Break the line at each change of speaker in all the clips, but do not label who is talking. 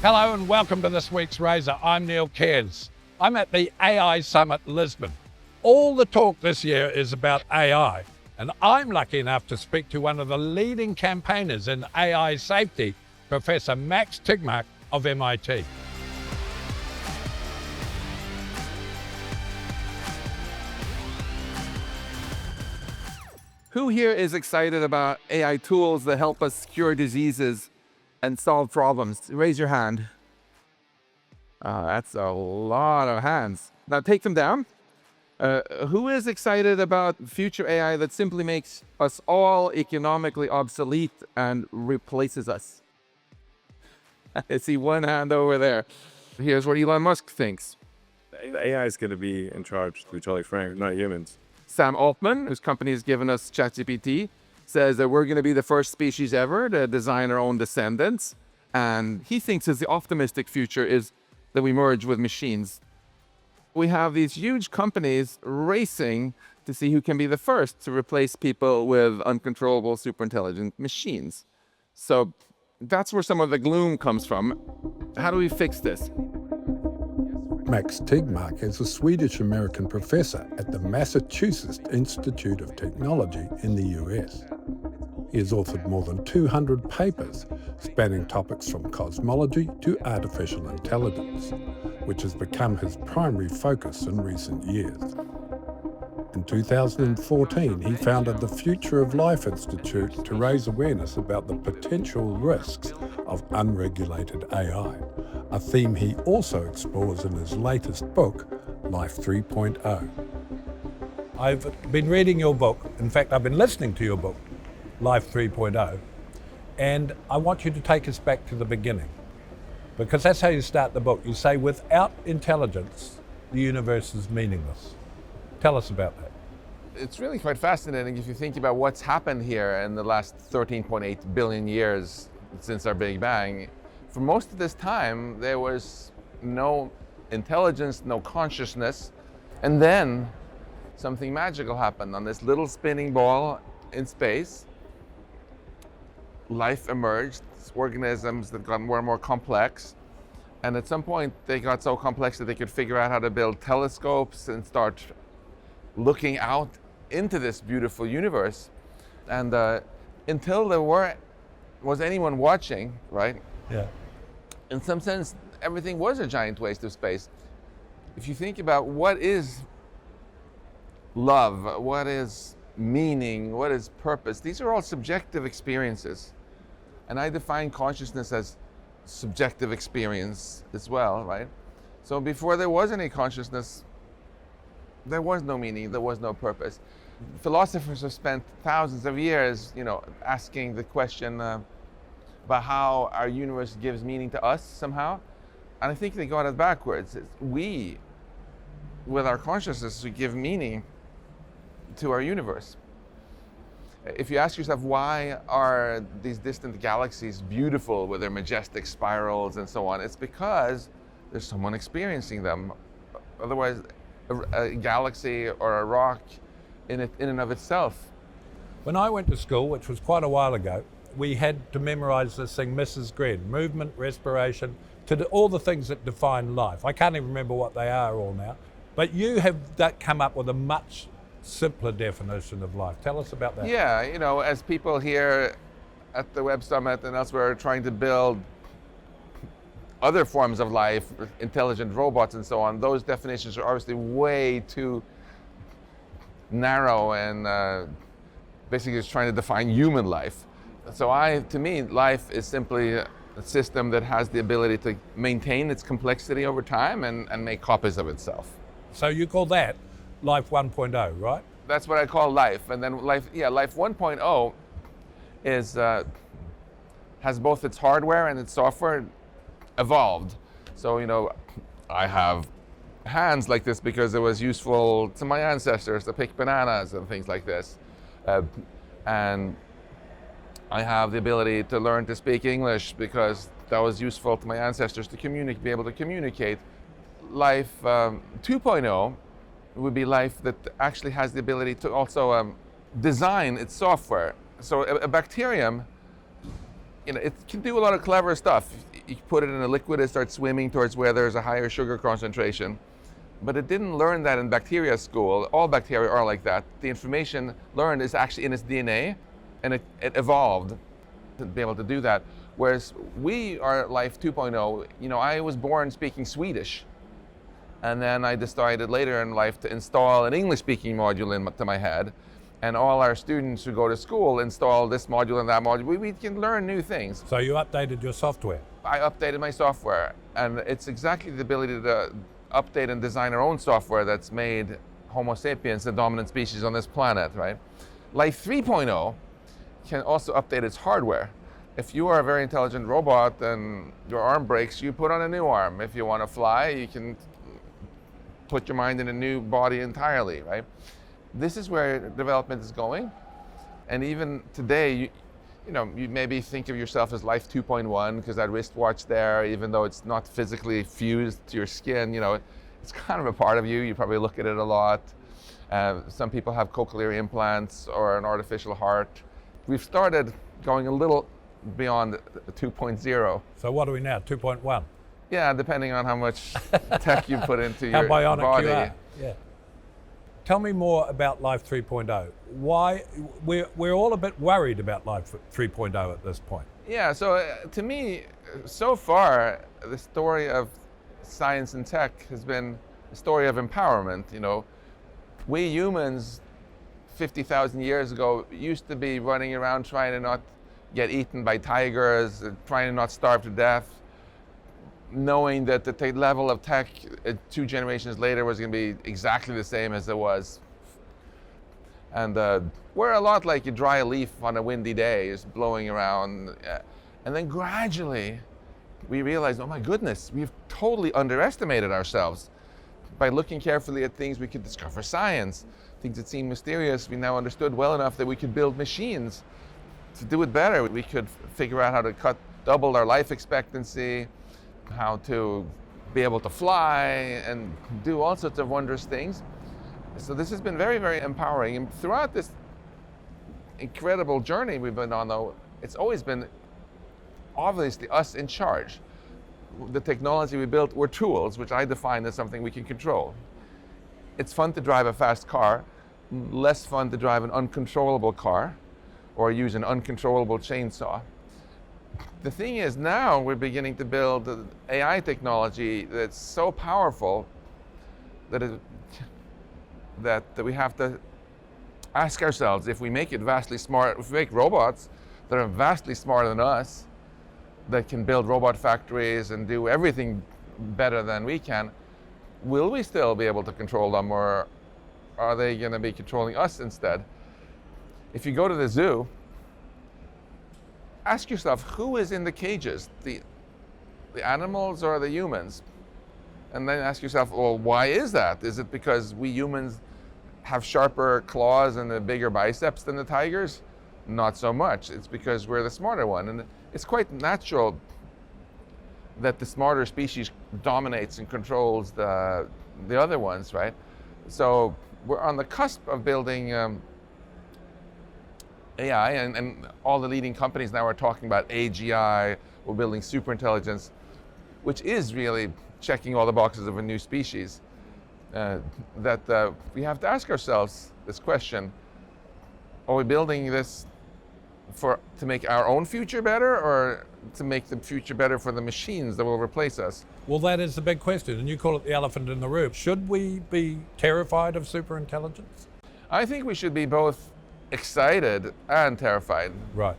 Hello and welcome to this week's Razor. I'm Neil Cairns. I'm at the AI Summit, Lisbon. All the talk this year is about AI, and I'm lucky enough to speak to one of the leading campaigners in AI safety, Professor Max Tegmark of MIT.
Who here is excited about AI tools that help us cure diseases and solve problems? Raise your hand. That's a lot of hands. Now take them down. Who is excited about future AI that simply makes us all economically obsolete and replaces us? I see one hand over there. Here's what Elon Musk thinks.
AI is going to be in charge, to be totally frank, not humans.
Sam Altman, whose company has given us ChatGPT, says that we're going to be the first species ever to design our own descendants. And he thinks that the optimistic future is that we merge with machines. We have these huge companies racing to see who can be the first to replace people with uncontrollable superintelligent machines. So that's where some of the gloom comes from. How do we fix this?
Max Tegmark is a Swedish-American professor at the Massachusetts Institute of Technology in the US. He has authored more than 200 papers spanning topics from cosmology to artificial intelligence, which has become his primary focus in recent years. In 2014, he founded the Future of Life Institute to raise awareness about the potential risks of unregulated AI, a theme he also explores in his latest book, Life 3.0.
I've been reading your book. In fact, I've been listening to your book, Life 3.0, and I want you to take us back to the beginning, because that's how you start the book. You say, without intelligence, the universe is meaningless. Tell us about that.
It's really quite fascinating if you think about what's happened here in the last 13.8 billion years since our Big Bang. For most of this time, there was no intelligence, no consciousness, and then something magical happened. On this little spinning ball in space, life emerged, organisms that got more and more complex, and at some point they got so complex that they could figure out how to build telescopes and start looking out into this beautiful universe. And until there was anyone watching, right?
Yeah.
In some sense, everything was a giant waste of space. If you think about what is love, what is meaning, what is purpose, these are all subjective experiences. And I define consciousness as subjective experience as well, right? So before there was any consciousness, there was no meaning, there was no purpose. Philosophers have spent thousands of years, asking the question about how our universe gives meaning to us somehow. And I think they got it backwards. We, with our consciousness, we give meaning to our universe. If you ask yourself, why are these distant galaxies beautiful with their majestic spirals and so on? It's because there's someone experiencing them. Otherwise, a galaxy or a rock in and of itself.
When I went to school, which was quite a while ago, we had to memorize this thing, Mrs. Gred, movement, respiration, all the things that define life. I can't even remember what they are all now, but you have come up with a much simpler definition of life. Tell us about that.
Yeah, as people here at the Web Summit and elsewhere are trying to build other forms of life, intelligent robots and so on, those definitions are obviously way too narrow and basically just trying to define human life. So to me, life is simply a system that has the ability to maintain its complexity over time and make copies of itself.
So you call that Life 1.0, right?
That's what I call life. And then life 1.0 has both its hardware and its software evolved. So, I have hands like this because it was useful to my ancestors to pick bananas and things like this. And I have the ability to learn to speak English because that was useful to my ancestors to be able to communicate. Life 2.0 would be life that actually has the ability to also design its software. So a bacterium, it can do a lot of clever stuff. you put it in a liquid, it starts swimming towards where there's a higher sugar concentration. But it didn't learn that in bacteria school. All bacteria are like that. The information learned is actually in its DNA, and it evolved to be able to do that. Whereas we are Life 2.0. You know, I was born speaking Swedish, and then I decided later in life to install an English-speaking module into my head. And all our students who go to school install this module and that module. We can learn new things.
So you updated your software.
I updated my software, and it's exactly the ability to update and design our own software that's made Homo sapiens the dominant species on this planet, right? Life 3.0 can also update its hardware. If you are a very intelligent robot and your arm breaks, you put on a new arm. If you want to fly, you can put your mind in a new body entirely, right? This is where development is going. And even today, you maybe think of yourself as Life 2.1 because that wristwatch there, even though it's not physically fused to your skin, it's kind of a part of you. You probably look at it a lot. Some people have cochlear implants or an artificial heart. We've started going a little beyond 2.0.
So what are we now, 2.1?
Yeah, depending on how much tech you put into
How
your
bionic
body.
you are. Yeah. Tell me more about Life 3.0. Why we're all a bit worried about Life 3.0 at this point.
Yeah, so to me, so far, the story of science and tech has been a story of empowerment. We humans 50,000 years ago used to be running around trying to not get eaten by tigers, trying to not starve to death, knowing that the level of tech 2 generations later was going to be exactly the same as it was. And we're a lot like you dry a leaf on a windy day, it's blowing around. And then gradually we realized, oh my goodness, we've totally underestimated ourselves. By looking carefully at things, we could discover science. Things that seemed mysterious, we now understood well enough that we could build machines to do it better. We could figure out how to double our life expectancy, how to be able to fly and do all sorts of wondrous things. So this has been very, very empowering. And throughout this incredible journey we've been on, though, it's always been obviously us in charge. The technology we built were tools, which I define as something we can control. It's fun to drive a fast car, less fun to drive an uncontrollable car or use an uncontrollable chainsaw. The thing is, now we're beginning to build AI technology that's so powerful that we have to ask ourselves, if we make it vastly smart, if we make robots that are vastly smarter than us, that can build robot factories and do everything better than we can, will we still be able to control them, or are they going to be controlling us instead? If you go to the zoo, ask yourself, who is in the cages, the animals or the humans? And then ask yourself, well, why is that? Is it because we humans have sharper claws and a bigger biceps than the tigers? Not so much. It's because we're the smarter one. And it's quite natural that the smarter species dominates and controls the other ones, right? So we're on the cusp of building AI, and all the leading companies now are talking about AGI. We're building superintelligence, which is really checking all the boxes of a new species. That we have to ask ourselves this question: are we building this to make our own future better, or to make the future better for the machines that will replace us?
Well, that is the big question, and you call it the elephant in the room. Should we be terrified of superintelligence?
I think we should be both excited and terrified.
Right.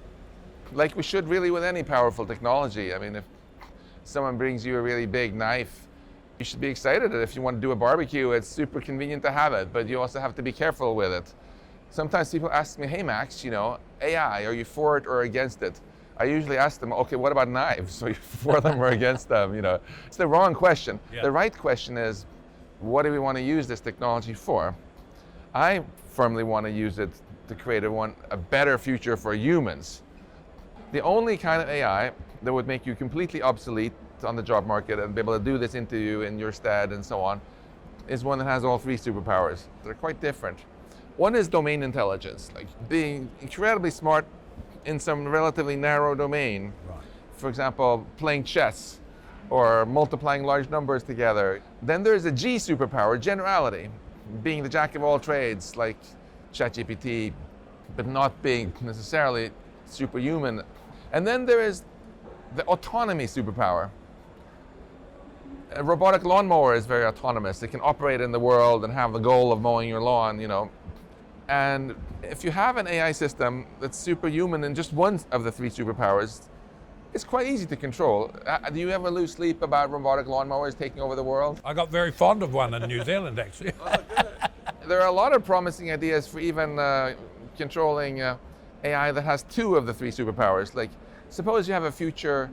Like we should really with any powerful technology. I mean, if someone brings you a really big knife, you should be excited. If you want to do a barbecue, it's super convenient to have it, but you also have to be careful with it. Sometimes people ask me, hey Max, AI, are you for it or against it? I usually ask them, okay, what about knives? Are you for them or against them? It's the wrong question.
Yeah.
The right question is, what do we want to use this technology for? I firmly want to use it to create a better future for humans. The only kind of AI that would make you completely obsolete on the job market and be able to do this into you in your stead and so on is one that has all 3 superpowers. They're quite different. One is domain intelligence, like being incredibly smart in some relatively narrow domain.
Right.
for example, playing chess or multiplying large numbers together. Then there's a G superpower, generality, being the jack of all trades like ChatGPT, but not being necessarily superhuman. And then there is the autonomy superpower. A robotic lawnmower is very autonomous. It can operate in the world and have the goal of mowing your lawn, And if you have an AI system that's superhuman in just one of the three superpowers, it's quite easy to control. Do you ever lose sleep about robotic lawnmowers taking over the world?
I got very fond of one in New Zealand, actually.
There are a lot of promising ideas for even controlling AI that has two of the three superpowers. Like, suppose you have a future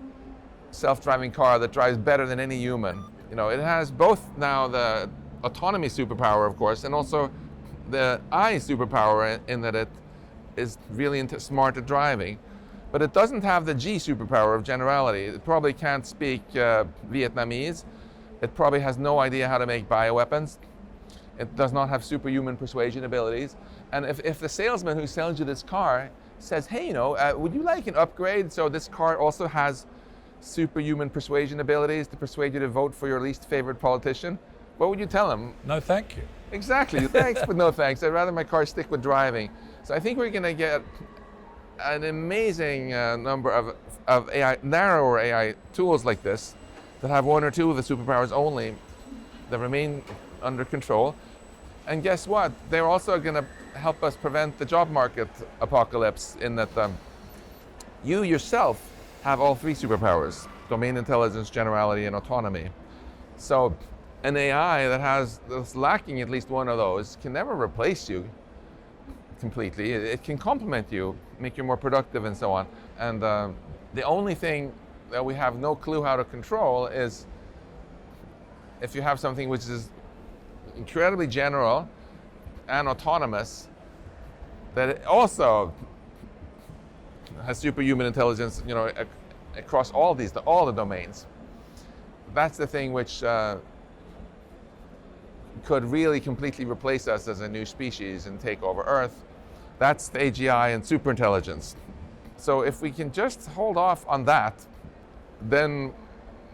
self-driving car that drives better than any human. It has both now the autonomy superpower, of course, and also the eye superpower in that it is really smart at driving. But it doesn't have the G superpower of generality. It probably can't speak Vietnamese. It probably has no idea how to make bioweapons. It does not have superhuman persuasion abilities. And if the salesman who sells you this car says, hey, would you like an upgrade so this car also has superhuman persuasion abilities to persuade you to vote for your least favorite politician, what would you tell him?
No, thank you.
Exactly. Thanks, but no thanks. I'd rather my car stick with driving. So I think we're going to get an amazing number of AI, narrower AI tools like this that have one or two of the superpowers only that remain under control. And guess what? They're also going to help us prevent the job market apocalypse in that you yourself have all three superpowers: domain intelligence, generality, and autonomy. So an AI that's lacking at least one of those can never replace you completely. It can complement you, make you more productive, and so on. And the only thing that we have no clue how to control is if you have something which is incredibly general and autonomous, that it also has superhuman intelligence, across all the domains. That's the thing which could really completely replace us as a new species and take over Earth. That's the AGI and superintelligence. So if we can just hold off on that, then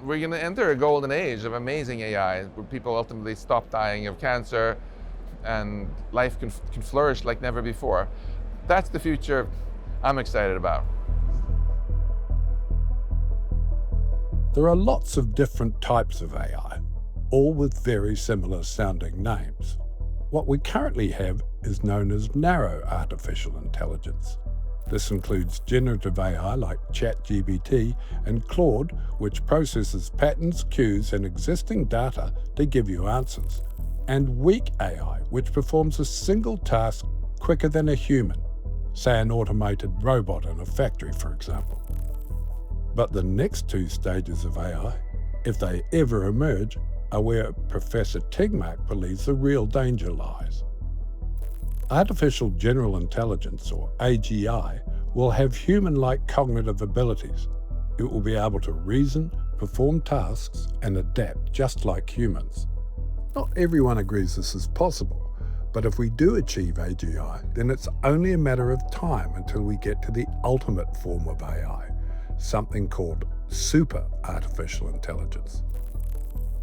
we're going to enter a golden age of amazing AI, where people ultimately stop dying of cancer and life can flourish like never before. That's the future I'm excited about.
There are lots of different types of AI, all with very similar sounding names. What we currently have is known as narrow artificial intelligence. This includes generative AI like ChatGPT and Claude, which processes patterns, cues, and existing data to give you answers, and weak AI, which performs a single task quicker than a human, say an automated robot in a factory, for example. But the next two stages of AI, if they ever emerge, are where Professor Tegmark believes the real danger lies. Artificial General Intelligence, or AGI, will have human-like cognitive abilities. It will be able to reason, perform tasks, and adapt just like humans. Not everyone agrees this is possible, but if we do achieve AGI, then it's only a matter of time until we get to the ultimate form of AI, something called super artificial intelligence.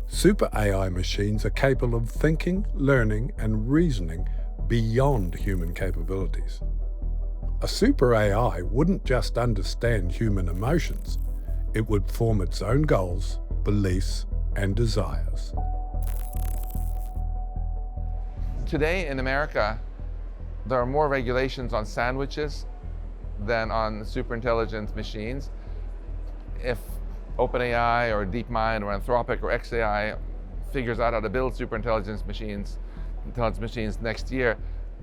Super AI machines are capable of thinking, learning, and reasoning beyond human capabilities. A super AI wouldn't just understand human emotions, it would form its own goals, beliefs, and desires.
Today in America, there are more regulations on sandwiches than on superintelligent machines. If OpenAI or DeepMind or Anthropic or xAI figures out how to build intelligence machines next year,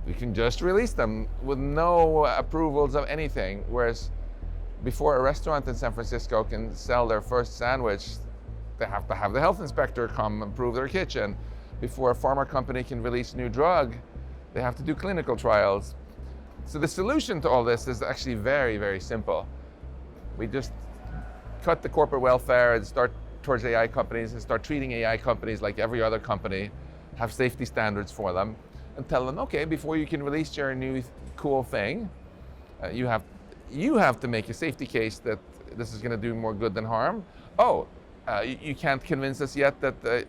we can just release them with no approvals of anything. Whereas before a restaurant in San Francisco can sell their first sandwich, they have to have the health inspector come approve their kitchen. Before a pharma company can release a new drug, they have to do clinical trials. So the solution to all this is actually very, very simple. We just cut the corporate welfare and start towards AI companies and start treating AI companies like every other company, have safety standards for them, and tell them, okay, before you can release your new cool thing, you have you have to make a safety case that this is going to do more good than harm. Oh, you can't convince us yet that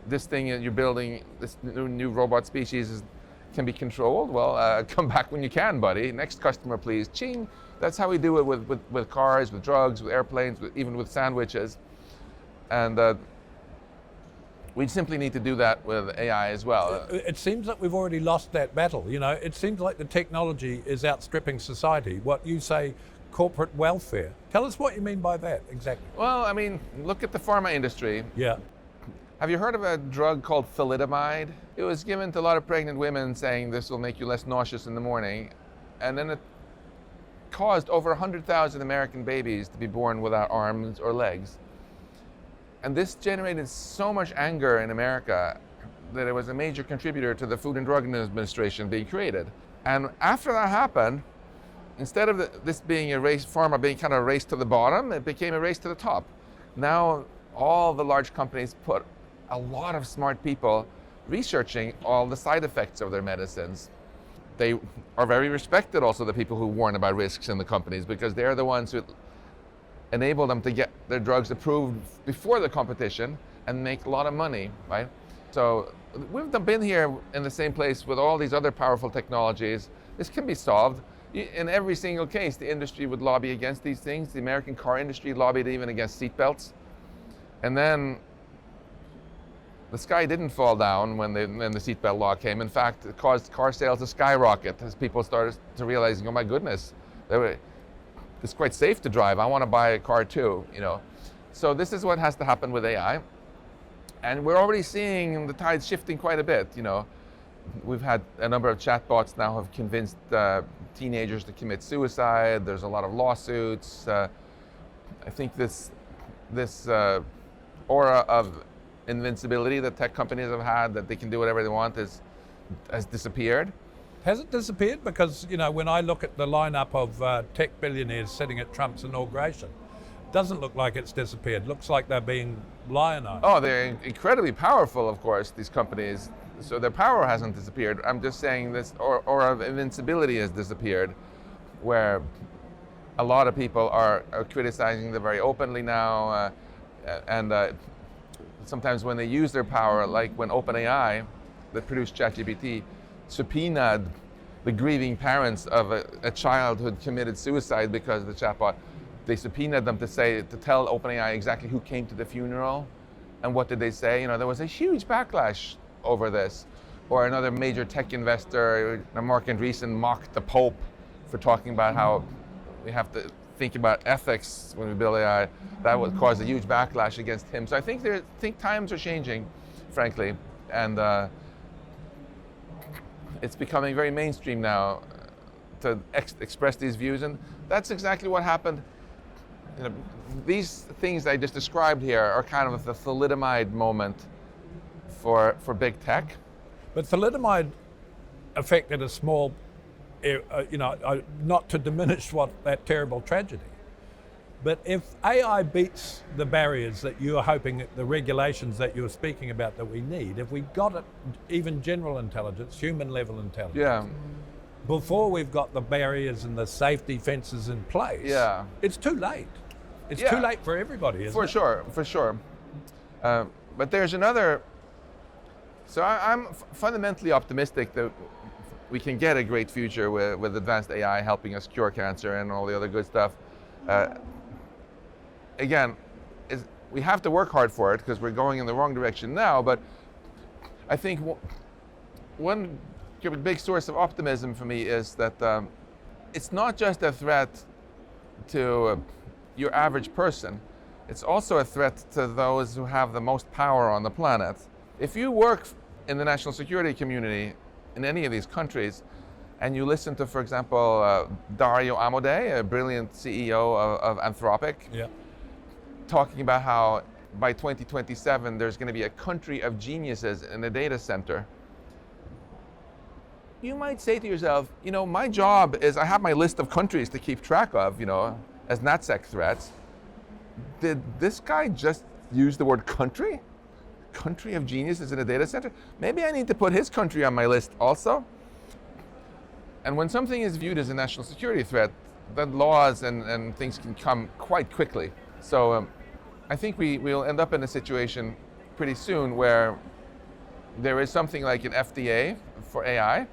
this thing you're building, this new robot species, can be controlled. Well, come back when you can, buddy. Next customer, please. Ching. That's how we do it with cars, with drugs, with airplanes, even with sandwiches. And we simply need to do that with AI as well.
It seems that we've already lost that battle. You know, it seems like the technology is outstripping society. What you say, corporate welfare. Tell us what you mean by that exactly.
Well, I mean, look at the pharma industry.
Yeah.
Have you heard of a drug called thalidomide? It was given to a lot of pregnant women saying this will make you less nauseous in the morning. And then it caused over 100,000 American babies to be born without arms or legs. And this generated so much anger in America that it was a major contributor to the Food and Drug Administration being created. And after that happened, instead of this being a race, pharma being kind of a race to the bottom, it became a race to the top. Now all the large companies put a lot of smart people researching all the side effects of their medicines. They are very respected also, the people who warn about risks in the companies, because they're the ones who enable them to get their drugs approved before the competition and make a lot of money, right? So we've been here in the same place with all these other powerful technologies. This can be solved. In every single case, the industry would lobby against these things. The American car industry lobbied even against seatbelts. And then the sky didn't fall down when the seatbelt law came. In fact, it caused car sales to skyrocket as people started to realize, oh my goodness, it's quite safe to drive. I want to buy a car too, you know. So this is what has to happen with AI. And we're already seeing the tides shifting quite a bit, you know. We've had a number of chatbots now have convinced teenagers to commit suicide. There's a lot of lawsuits. I think this aura of invincibility that tech companies have had, that they can do whatever they want, has disappeared.
Has it disappeared? Because, you know, when I look at the lineup of tech billionaires sitting at Trump's inauguration, it doesn't look like it's disappeared. It looks like they're being lionized.
Oh, they're incredibly powerful, of course, these companies. So their power hasn't disappeared. I'm just saying this aura of invincibility has disappeared, where a lot of people are criticizing them very openly now. And sometimes when they use their power, like when OpenAI, that produced ChatGPT, subpoenaed the grieving parents of a child who had committed suicide because of the chatbot. They subpoenaed them to tell OpenAI exactly who came to the funeral and what did they say. You know, there was a huge backlash over this. Or another major tech investor, Mark Andreessen, mocked the Pope for talking about how we have to think about ethics when we build AI. That would cause a huge backlash against him. So I think times are changing, frankly, and it's becoming very mainstream now to express these views, and that's exactly what happened. You know, these things I just described here are kind of the thalidomide moment for big tech.
But thalidomide affected a small, not to diminish that terrible tragedy. But if AI beats the barriers that you are hoping, the regulations that you were speaking about that we need, if we got it, even general intelligence, human level intelligence,
yeah,
before we've got the barriers and the safety fences in place,
yeah,
it's too late. It's too late for everybody, isn't it?
For sure. But there's another. So I'm fundamentally optimistic that we can get a great future with advanced AI helping us cure cancer and all the other good stuff. Again, we have to work hard for it because we're going in the wrong direction now, but I think one big source of optimism for me is that it's not just a threat to your average person, it's also a threat to those who have the most power on the planet. If you work in the national security community in any of these countries, and you listen to, for example, Dario Amodei, a brilliant CEO of Anthropic, talking about how by 2027 there's going to be a country of geniuses in a data center. You might say to yourself, you know, my job is I have my list of countries to keep track of, you know, as NatSec threats. Did this guy just use the word country? Country of geniuses in a data center? Maybe I need to put his country on my list also. And when something is viewed as a national security threat, the laws and things can come quite quickly. So I think we'll end up in a situation pretty soon where there is something like an FDA for AI,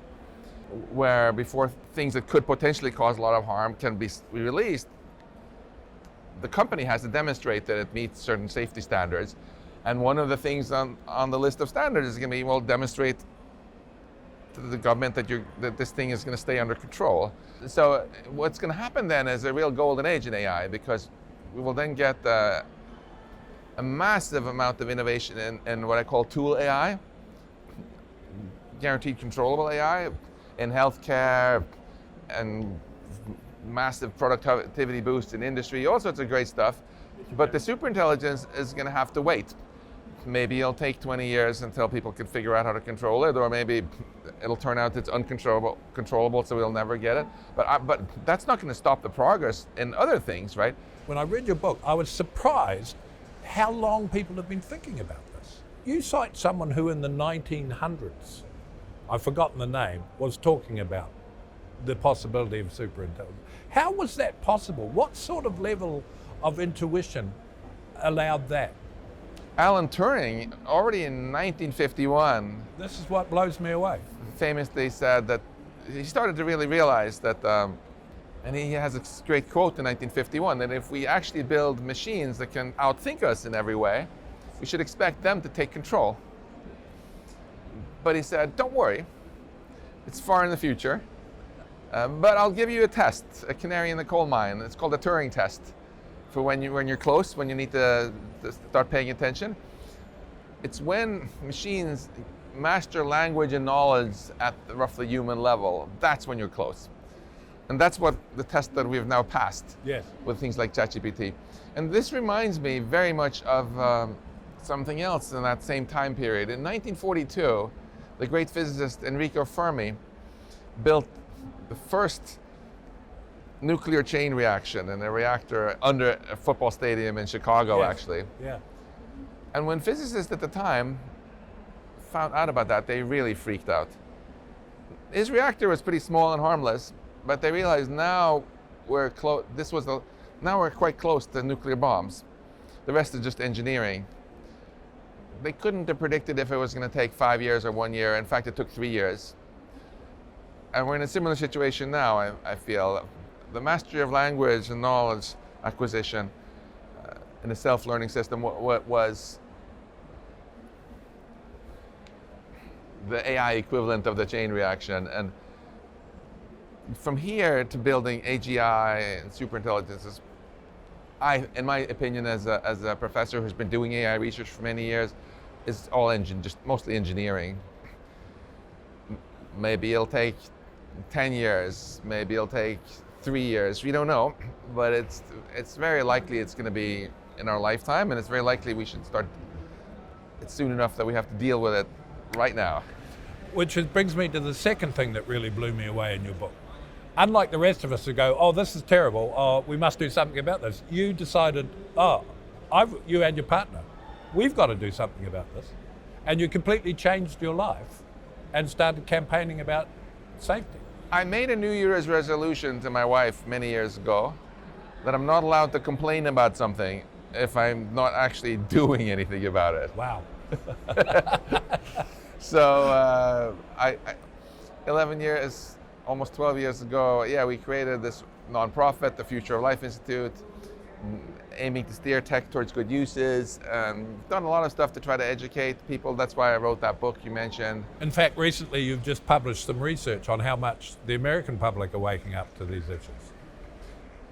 where before things that could potentially cause a lot of harm can be released, the company has to demonstrate that it meets certain safety standards. And one of the things on the list of standards is going to be, well, demonstrate to the government that this thing is going to stay under control. So what's going to happen then is a real golden age in AI, because we will then get a massive amount of innovation in what I call tool AI, guaranteed controllable AI, in healthcare, and massive productivity boosts in industry, all sorts of great stuff. But the superintelligence is going to have to wait. Maybe it'll take 20 years until people can figure out how to control it, or maybe it'll turn out it's controllable, so we'll never get it. But that's not going to stop the progress in other things, right?
When I read your book, I was surprised how long people have been thinking about this. You cite someone who in the 1900s, I've forgotten the name, was talking about the possibility of superintelligence. How was that possible? What sort of level of intuition allowed that?
Alan Turing, already in 1951,
This is what blows me away.
famously said that he started to really realize that, and he has a great quote in 1951, that if we actually build machines that can outthink us in every way, we should expect them to take control. But he said, don't worry, it's far in the future, but I'll give you a test, a canary in the coal mine. It's called a Turing test, for when you're close, when you need to start paying attention. It's when machines master language and knowledge at the roughly human level. That's when you're close. And that's what the test that we've now passed.
Yes.
With things like ChatGPT. And this reminds me very much of something else in that same time period. In 1942, the great physicist Enrico Fermi built the first nuclear chain reaction in a reactor under a football stadium in Chicago,
Yes.
actually.
Yeah.
And when physicists at the time found out about that, they really freaked out. His reactor was pretty small and harmless, but they realized now we're now we're quite close to nuclear bombs. The rest is just engineering. They couldn't have predicted if it was going to take 5 years or 1 year. In fact, it took 3 years. And we're in a similar situation now, I feel. The mastery of language and knowledge acquisition in a self-learning system was the AI equivalent of the chain reaction. And from here to building AGI and superintelligence is, in my opinion, as a professor who's been doing AI research for many years, is all just mostly engineering. Maybe it'll take 10 years, maybe it'll take 3 years, we don't know, but it's very likely it's going to be in our lifetime, and it's very likely we should start it soon enough that we have to deal with it right now.
Which brings me to the second thing that really blew me away in your book. Unlike the rest of us who go, oh, this is terrible, oh, we must do something about this, you decided, you and your partner, we've got to do something about this. And you completely changed your life and started campaigning about safety.
I made a New Year's resolution to my wife many years ago that I'm not allowed to complain about something if I'm not actually doing anything about it.
Wow.
So 11 years, almost 12 years ago, we created this nonprofit, the Future of Life Institute, aiming to steer tech towards good uses. We've done a lot of stuff to try to educate people. That's why I wrote that book you mentioned.
In fact, recently you've just published some research on how much the American public are waking up to these issues.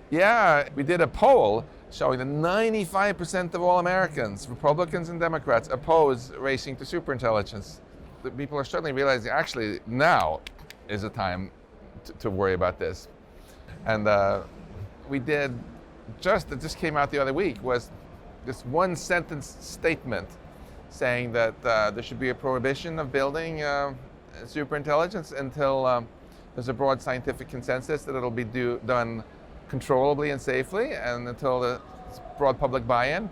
Yeah, we did a poll showing that 95% of all Americans, Republicans and Democrats, oppose racing to superintelligence. The people are certainly realizing actually now is a time to worry about this. And we did, it just came out the other week, was this one sentence statement saying that there should be a prohibition of building superintelligence until there's a broad scientific consensus that it'll be done controllably and safely, and until the broad public buy-in.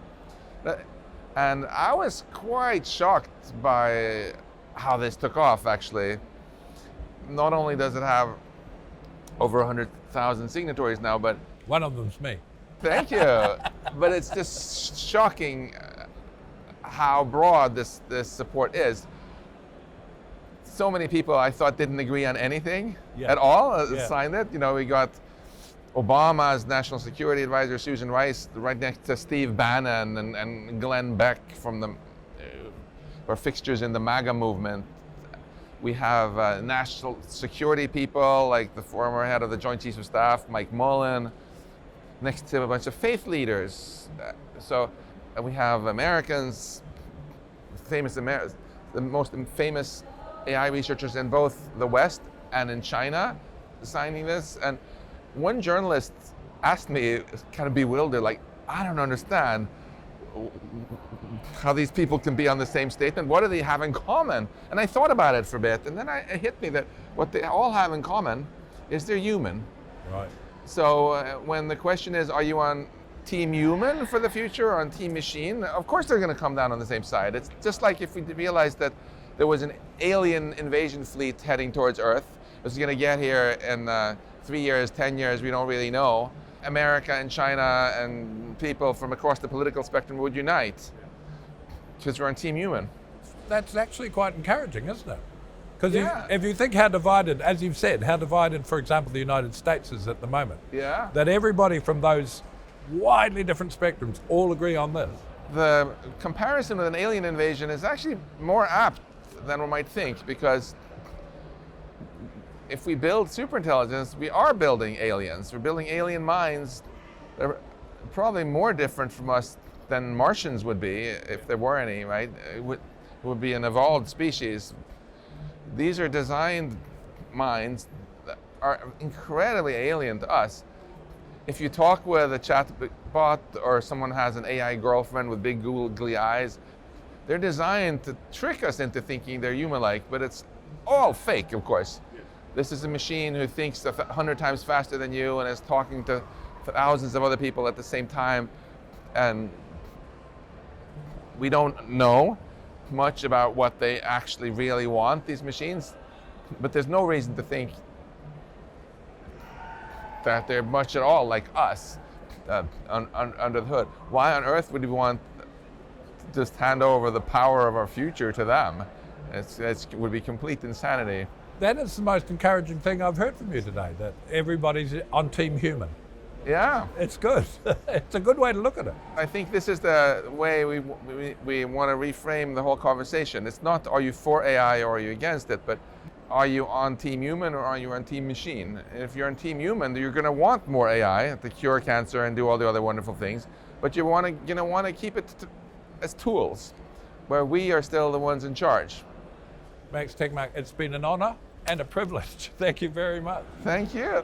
And I was quite shocked by how this took off, actually. Not only does it have over 100,000 signatories now, but
One of them's me.
thank you. But it's just shocking how broad this support is. So many people I thought didn't agree on anything
Yeah.
at all
Yeah.
signed it. You know, we got Obama's national security advisor, Susan Rice, right next to Steve Bannon and Glenn Beck from the are fixtures in the MAGA movement. We have national security people like the former head of the Joint Chiefs of Staff, Mike Mullen, next to a bunch of faith leaders. So we have Americans, the most famous AI researchers in both the West and in China signing this. And one journalist asked me, kind of bewildered, like, I don't understand how these people can be on the same statement. What do they have in common? And I thought about it for a bit, and then it hit me that what they all have in common is they're human.
Right.
So when the question is, are you on team human for the future or on team machine? Of course they're going to come down on the same side. It's just like if we realized that there was an alien invasion fleet heading towards Earth. It was going to get here in 3 years, 10 years, we don't really know. America and China and people from across the political spectrum would unite because we're on team human.
That's actually quite encouraging, isn't it? Because
Yeah.
if you think how divided, as you've said, how divided, for example, the United States is at the moment,
Yeah.
that everybody from those widely different spectrums all agree on this.
The comparison with an alien invasion is actually more apt than one might think, because if we build superintelligence, we are building aliens. We're building alien minds that are probably more different from us than Martians would be, if there were any, right? It would be an evolved species. These are designed minds that are incredibly alien to us. If you talk with a chatbot or someone has an AI girlfriend with big googly eyes, they're designed to trick us into thinking they're human-like, but it's all fake, of course. This is a machine who thinks 100 times faster than you and is talking to thousands of other people at the same time. And we don't know much about what they actually really want, these machines, but there's no reason to think that they're much at all like us under the hood. Why on earth would we want to just hand over the power of our future to them? It would be complete insanity.
That is the most encouraging thing I've heard from you today, that everybody's on team human.
Yeah.
It's good. It's a good way to look at it.
I think this is the way we want to reframe the whole conversation. It's not, are you for AI or are you against it, but are you on team human or are you on team machine? And if you're on team human, you're going to want more AI to cure cancer and do all the other wonderful things, but you're going to want to keep it as tools, where we are still the ones in charge.
Max Tegmark, it's been an honor and a privilege. Thank you very much.
Thank you.